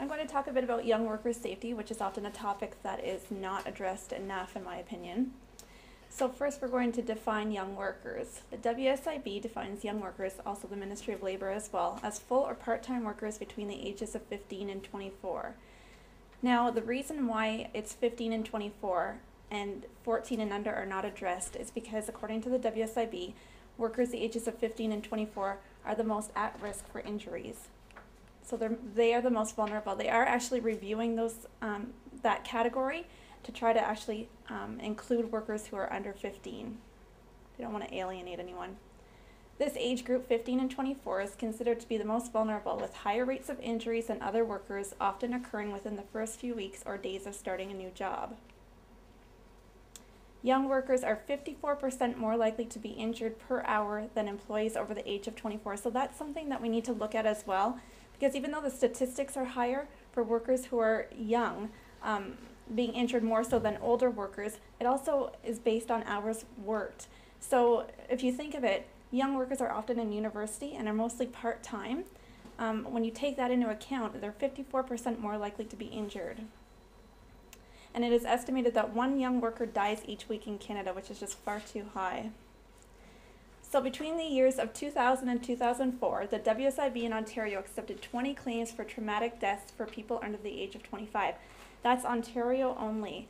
going to talk a bit about young workers' safety, which is often a topic that is not addressed enough in my opinion. So first we're going to define young workers. The WSIB defines young workers, also the Ministry of Labor as well, as full or part-time workers between the ages of 15 and 24. Now the reason why it's 15 and 24 and 14 and under are not addressed is because according to the WSIB, workers the ages of 15 and 24 are the most at risk for injuries. So they are the most vulnerable. They are actually reviewing that category to try to actually include workers who are under 15. They don't want to alienate anyone. This age group, 15 and 24, is considered to be the most vulnerable, with higher rates of injuries than other workers, often occurring within the first few weeks or days of starting a new job. Young workers are 54% more likely to be injured per hour than employees over the age of 24. So that's something that we need to look at as well, because even though the statistics are higher for workers who are young, being injured more so than older workers, it also is based on hours worked. So if you think of it, young workers are often in university and are mostly part-time. When you take that into account, they're 54% more likely to be injured. And it is estimated that one young worker dies each week in Canada, which is just far too high. So between the years of 2000 and 2004, the WSIB in Ontario accepted 20 claims for traumatic deaths for people under the age of 25. That's Ontario only.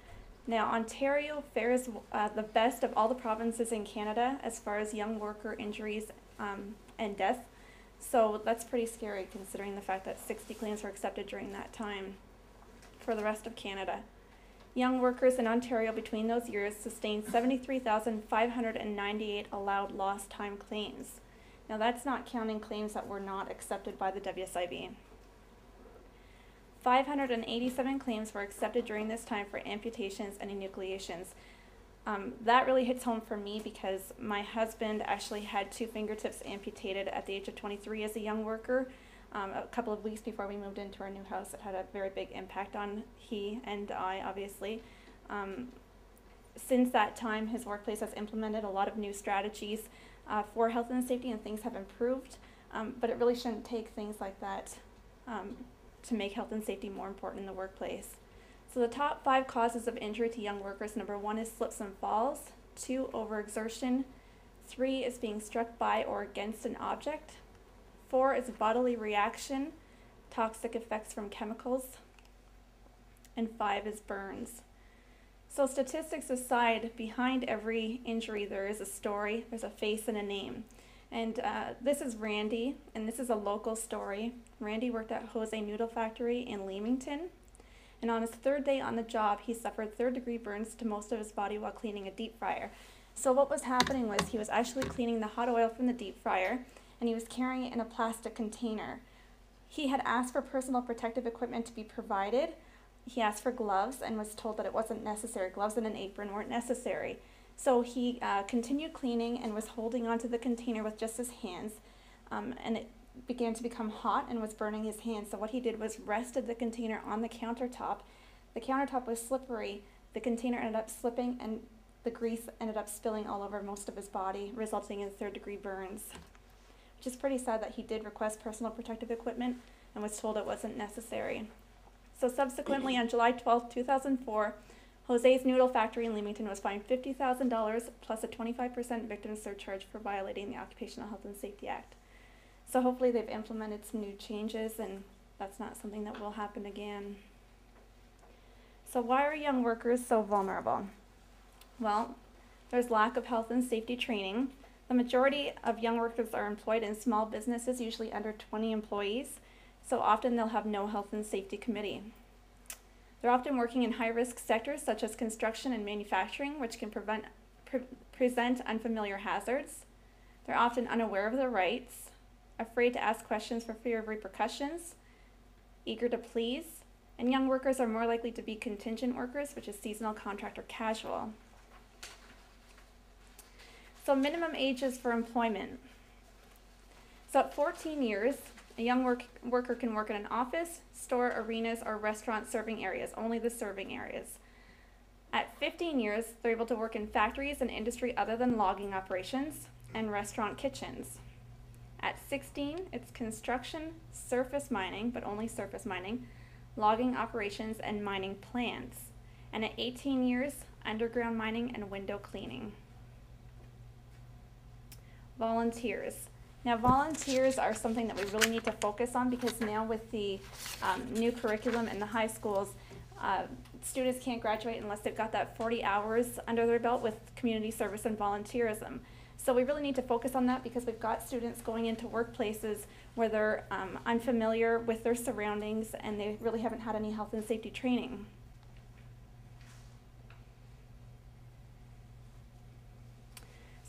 Now, Ontario fares the best of all the provinces in Canada as far as young worker injuries and deaths. So that's pretty scary considering the fact that 60 claims were accepted during that time for the rest of Canada. Young workers in Ontario between those years sustained 73,598 allowed lost time claims. Now that's not counting claims that were not accepted by the WSIB. 587 claims were accepted during this time for amputations and enucleations. That really hits home for me because my husband actually had 2 fingertips amputated at the age of 23 as a young worker. A couple of weeks before we moved into our new house. It had a very big impact on he and I, obviously. Since that time, his workplace has implemented a lot of new strategies for health and safety, and things have improved, but it really shouldn't take things like that to make health and safety more important in the workplace. So the top 5 causes of injury to young workers: number 1 is slips and falls, 2, overexertion, 3 is being struck by or against an object, 4 is bodily reaction, toxic effects from chemicals, and 5 is burns. So statistics aside, behind every injury there is a story, there's a face and a name. And this is Randy, and this is a local story. Randy worked at Jose Noodle Factory in Leamington, and on his 3rd day on the job, he suffered 3rd-degree burns to most of his body while cleaning a deep fryer. So what was happening was he was actually cleaning the hot oil from the deep fryer, and he was carrying it in a plastic container. He had asked for personal protective equipment to be provided. He asked for gloves and was told that it wasn't necessary. Gloves and an apron weren't necessary. So he continued cleaning and was holding onto the container with just his hands, and it began to become hot and was burning his hands. So what he did was rested the container on the countertop. The countertop was slippery. The container ended up slipping, and the grease ended up spilling all over most of his body, resulting in 3rd-degree burns. Which is pretty sad that he did request personal protective equipment and was told it wasn't necessary. So subsequently, on July 12, 2004, Jose's Noodle Factory in Leamington was fined $50,000 plus a 25% victim surcharge for violating the Occupational Health and Safety Act. So hopefully they've implemented some new changes, and that's not something that will happen again. So why are young workers so vulnerable? Well, there's lack of health and safety training. The majority of young workers are employed in small businesses, usually under 20 employees, so often they'll have no health and safety committee. They're often working in high-risk sectors such as construction and manufacturing, which can present unfamiliar hazards. They're often unaware of their rights, afraid to ask questions for fear of repercussions, eager to please, and young workers are more likely to be contingent workers, which is seasonal, contract, or casual. So minimum ages for employment. So at 14 years, a young worker can work in an office, store, arenas, or restaurant serving areas, only the serving areas. At 15 years, they're able to work in factories and industry other than logging operations and restaurant kitchens. At 16, it's construction, surface mining, but only surface mining, logging operations, and mining plants. And at 18 years, underground mining and window cleaning. Volunteers. Now, volunteers are something that we really need to focus on, because now with the new curriculum in the high schools, students can't graduate unless they've got that 40 hours under their belt with community service and volunteerism. So we really need to focus on that, because we've got students going into workplaces where they're unfamiliar with their surroundings and they really haven't had any health and safety training.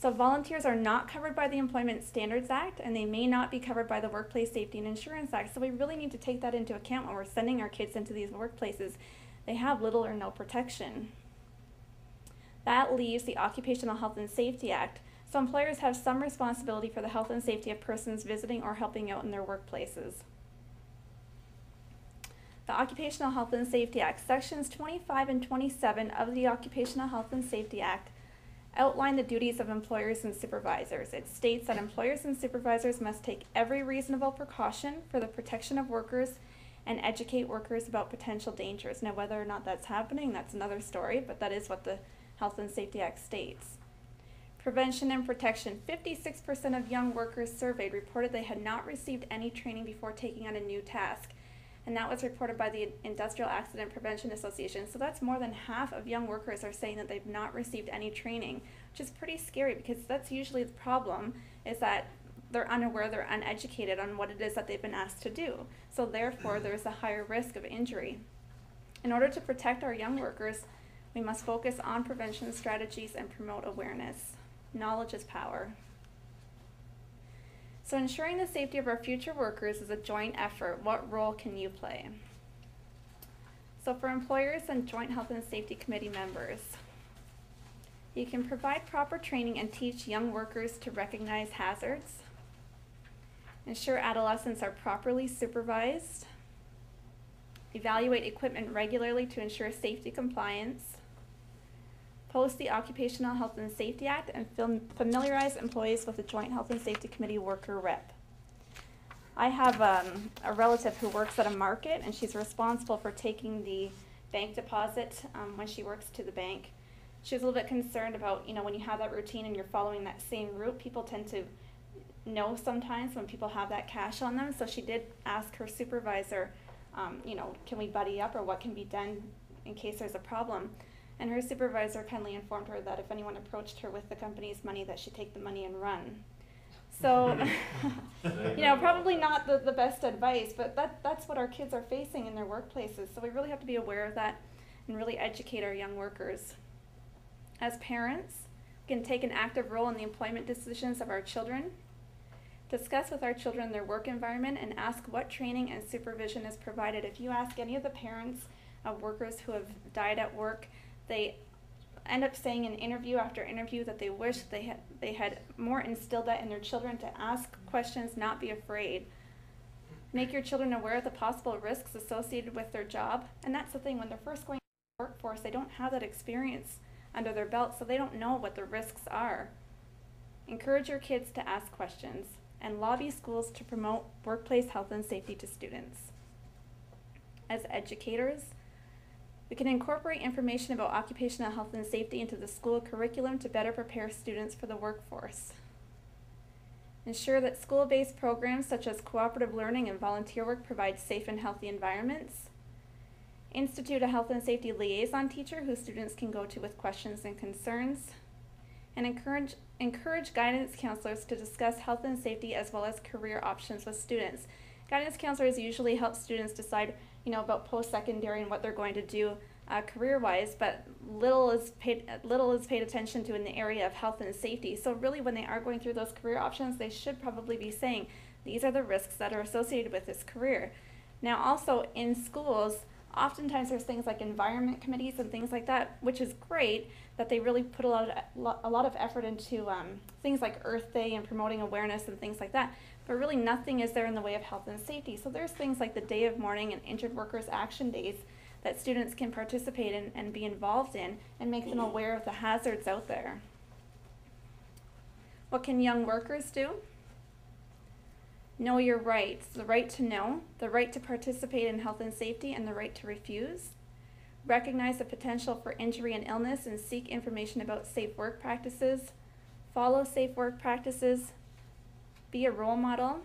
So volunteers are not covered by the Employment Standards Act, and they may not be covered by the Workplace Safety and Insurance Act. So we really need to take that into account when we're sending our kids into these workplaces. They have little or no protection. That leaves the Occupational Health and Safety Act. So employers have some responsibility for the health and safety of persons visiting or helping out in their workplaces. The Occupational Health and Safety Act, Sections 25 and 27 of the Occupational Health and Safety Act outline the duties of employers and supervisors. It states that employers and supervisors must take every reasonable precaution for the protection of workers and educate workers about potential dangers. Now, whether or not that's happening, that's another story, but that is what the Health and Safety Act states. Prevention and protection. 56% of young workers surveyed reported they had not received any training before taking on a new task. And that was reported by the Industrial Accident Prevention Association. So that's more than half of young workers are saying that they've not received any training, which is pretty scary, because that's usually the problem, is that they're unaware, they're uneducated on what it is that they've been asked to do. So therefore, there's a higher risk of injury. In order to protect our young workers, we must focus on prevention strategies and promote awareness. Knowledge is power. So ensuring the safety of our future workers is a joint effort. What role can you play? So for employers and Joint Health and Safety Committee members, you can provide proper training and teach young workers to recognize hazards, ensure adolescents are properly supervised, evaluate equipment regularly to ensure safety compliance, post the Occupational Health and Safety Act, and familiarize employees with the Joint Health and Safety Committee worker rep. I have a relative who works at a market, and she's responsible for taking the bank deposit when she works to the bank. She was a little bit concerned about, when you have that routine and you're following that same route, people tend to know sometimes when people have that cash on them. So she did ask her supervisor, can we buddy up, or what can be done in case there's a problem? And her supervisor kindly informed her that if anyone approached her with the company's money, that she'd take the money and run. So, probably not the best advice, but that's what our kids are facing in their workplaces. So we really have to be aware of that and really educate our young workers. As parents, we can take an active role in the employment decisions of our children, discuss with our children their work environment, and ask what training and supervision is provided. If you ask any of the parents of workers who have died at work, they end up saying in interview after interview that they wish they had more instilled that in their children, to ask questions, not be afraid. Make your children aware of the possible risks associated with their job. And that's the thing, when they're first going to the workforce, they don't have that experience under their belt, so they don't know what the risks are. Encourage your kids to ask questions, and lobby schools to promote workplace health and safety to students. As educators, we can incorporate information about occupational health and safety into the school curriculum to better prepare students for the workforce. Ensure that school-based programs such as cooperative learning and volunteer work provide safe and healthy environments. Institute a health and safety liaison teacher who students can go to with questions and concerns. And encourage guidance counselors to discuss health and safety as well as career options with students. Guidance counselors usually help students decide about post-secondary and what they're going to do career-wise, but little is paid attention to in the area of health and safety. So really, when they are going through those career options, they should probably be saying, these are the risks that are associated with this career. Now also in schools, oftentimes there's things like environment committees and things like that, which is great that they really put a lot of effort into things like Earth Day and promoting awareness and things like that. But really nothing is there in the way of health and safety. So there's things like the Day of Mourning and Injured Workers Action Days that students can participate in and be involved in, and make them aware of the hazards out there. What can young workers do? Know your rights, the right to know, the right to participate in health and safety, and the right to refuse. Recognize the potential for injury and illness and seek information about safe work practices. Follow safe work practices. Be a role model.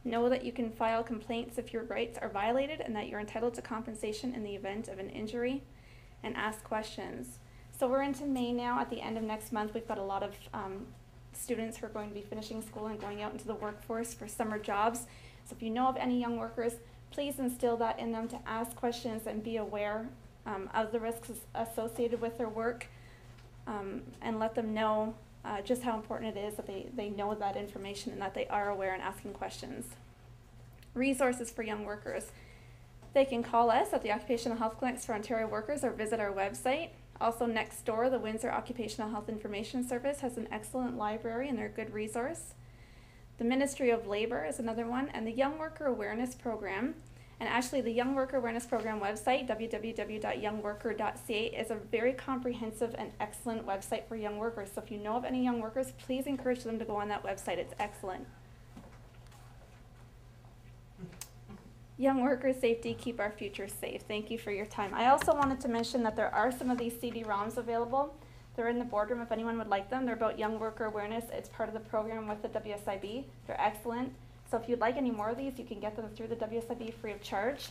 Know that you can file complaints if your rights are violated and that you're entitled to compensation in the event of an injury. And ask questions. So we're into May now. At the end of next month, we've got a lot of students who are going to be finishing school and going out into the workforce for summer jobs. So if you know of any young workers, please instill that in them to ask questions and be aware of the risks associated with their work, and let them know just how important it is that they know that information and that they are aware and asking questions. Resources for young workers. They can call us at the Occupational Health Clinics for Ontario Workers or visit our website. Also next door, the Windsor Occupational Health Information Service has an excellent library and they're a good resource. The Ministry of Labor is another one, and the Young Worker Awareness Program. And actually the Young Worker Awareness Program website, www.youngworker.ca, is a very comprehensive and excellent website for young workers. So if you know of any young workers, please encourage them to go on that website. It's excellent. Young worker safety, keep our future safe. Thank you for your time. I also wanted to mention that there are some of these CD-ROMs available. They're in the boardroom if anyone would like them. They're about young worker awareness. It's part of the program with the WSIB. They're excellent. So if you'd like any more of these, you can get them through the WSIB free of charge.